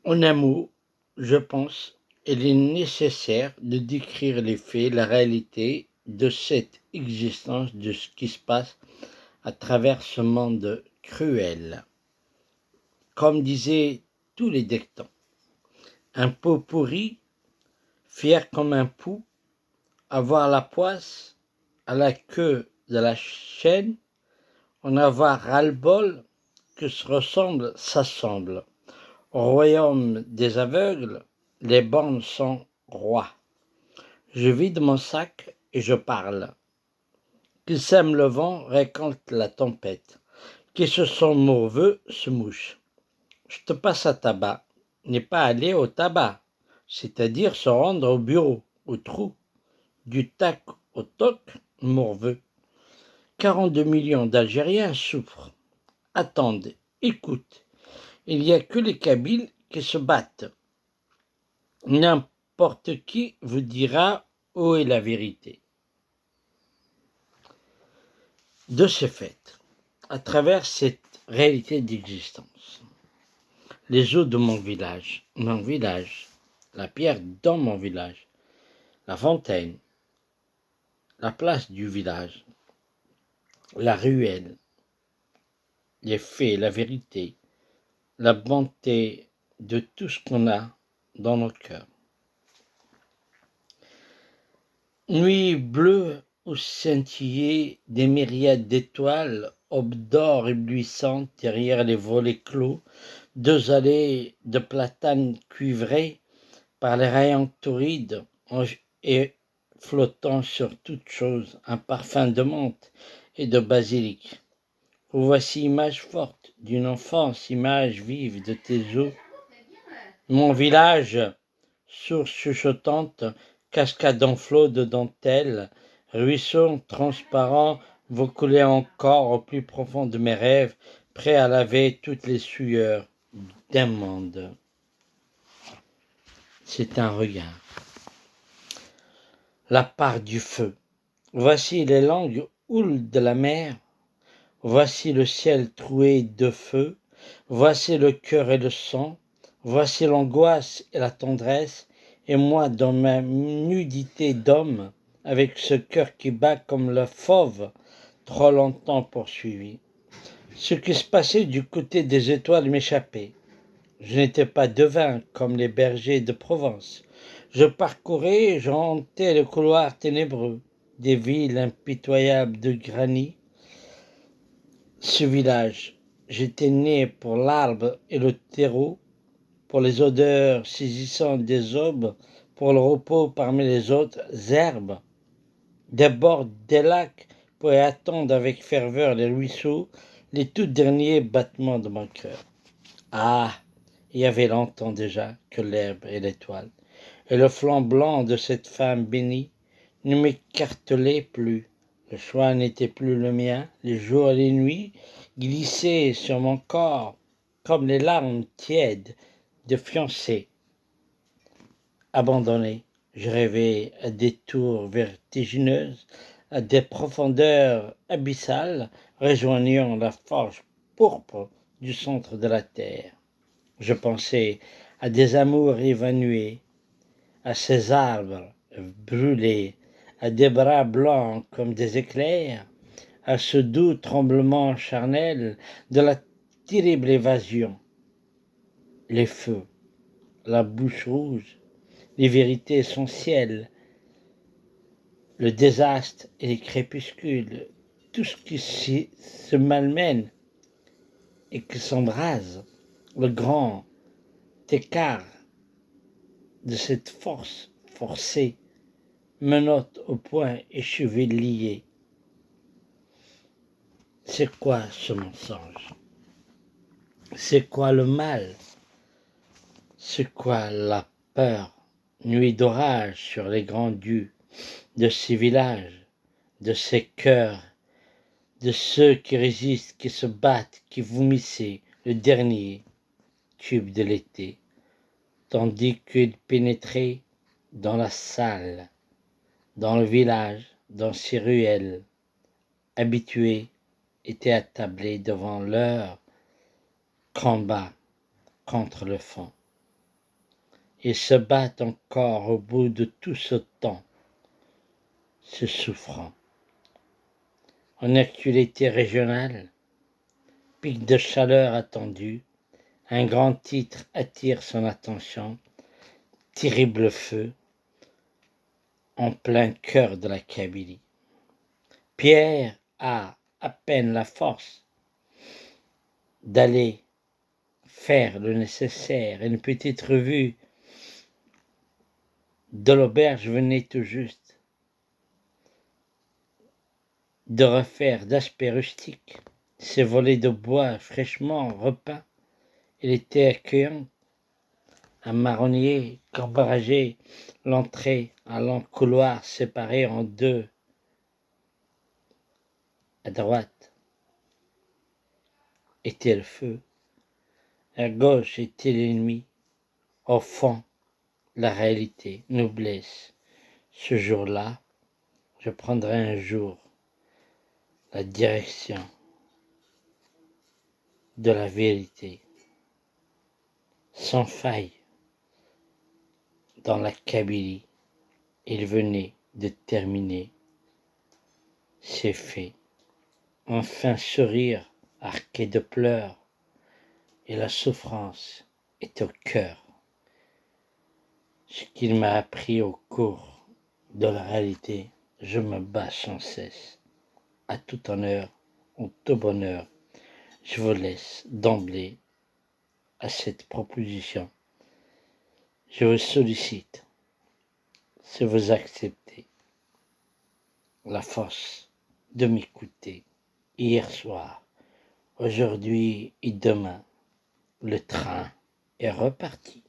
En un mot, je pense, il est nécessaire de décrire les faits, la réalité de cette existence, de ce qui se passe à travers ce monde cruel. Comme disaient tous les dictons, un pot pourri, fier comme un pou, avoir la poisse à la queue de la chaîne, en avoir ras-le-bol, que se ressemble s'assemble. Au royaume des aveugles, les bornes sont rois. Je vide mon sac et je parle. Qui sème le vent récolte la tempête. Qui se sent morveux se mouche. Je te passe à tabac, n'est pas aller au tabac, c'est-à-dire se rendre au bureau, au trou, du tac au toc, morveux. 42 millions d'Algériens souffrent, attendent, écoutent. Il n'y a que les Kabyles qui se battent. N'importe qui vous dira où est la vérité. De ce fait, à travers cette réalité d'existence, les eaux de mon village, la pierre dans mon village, la fontaine, la place du village, la ruelle, les faits, la vérité, la bonté de tout ce qu'on a dans nos cœurs. Nuit bleue où scintillaient des myriades d'étoiles, aube d'or éblouissante derrière les volets clos, deux allées de platanes cuivrées par les rayons torrides et flottant sur toute chose un parfum de menthe et de basilic. Vous voici image forte d'une enfance, image vive de tes eaux. Mon village, source chuchotante, cascade en flot de dentelle, ruisseau transparent, vous coulez encore au plus profond de mes rêves, prêt à laver toutes les sueurs d'un monde. C'est un regard. La part du feu. Voici les langues houles de la mer. Voici le ciel troué de feu. Voici le cœur et le sang. Voici l'angoisse et la tendresse. Et moi dans ma nudité d'homme, avec ce cœur qui bat comme le fauve, trop longtemps poursuivi. Ce qui se passait du côté des étoiles m'échappait. Je n'étais pas devin comme les bergers de Provence. Je parcourais, je hantais le couloir ténébreux des villes impitoyables de granit. Ce village, j'étais né pour l'arbre et le terreau, pour les odeurs saisissantes des aubes, pour le repos parmi les autres herbes, des bords des lacs pour y attendre avec ferveur les ruisseaux, les tout derniers battements de mon cœur. Ah! Il y avait longtemps déjà que l'herbe et l'étoile, et le flanc blanc de cette femme bénie ne m'écartelaient plus. Le choix n'était plus le mien, les jours et les nuits glissaient sur mon corps comme les larmes tièdes de fiancés. Abandonné, je rêvais à des tours vertigineuses, à des profondeurs abyssales, rejoignant la forge pourpre du centre de la terre. Je pensais à des amours évanouis, à ces arbres brûlés, à des bras blancs comme des éclairs, à ce doux tremblement charnel de la terrible évasion. Les feux, la bouche rouge, les vérités essentielles, le désastre et les crépuscules, tout ce qui se malmène et qui s'embrase, le grand écart de cette force forcée, menottes au poing et chevilles liés. C'est quoi ce mensonge? C'est quoi le mal? C'est quoi la peur? Nuit d'orage sur les grands dieux de ces villages, de ces cœurs, de ceux qui résistent, qui se battent, qui vomissaient le dernier tube de l'été, tandis qu'ils pénétraient dans la salle, dans le village, dans ces ruelles, habitués, étaient attablés devant leur combat contre le fond. Ils se battent encore au bout de tout ce temps, ce souffrant. En actualité régionale, pic de chaleur attendu, un grand titre attire son attention, terrible feu, en plein cœur de la Kabylie. Pierre a à peine la force d'aller faire le nécessaire. Une petite revue de l'auberge venait tout juste de refaire d'aspect rustique ses volets de bois fraîchement repeints. Il était accueillant. Un marronnier qu'embarrageait l'entrée à long couloir séparé en deux. À droite était le feu, à gauche était l'ennemi. Au fond, la réalité nous blesse. Ce jour-là, je prendrai un jour la direction de la vérité, sans faille, dans la Kabylie. Il venait de terminer ses faits. Enfin sourire arqué de pleurs, et la souffrance est au cœur. Ce qu'il m'a appris au cours de la réalité, je me bats sans cesse. À tout honneur, en tout bonheur, je vous laisse d'emblée à cette proposition. Je vous sollicite, si vous acceptez la force de m'écouter. Hier soir, aujourd'hui et demain, le train est reparti.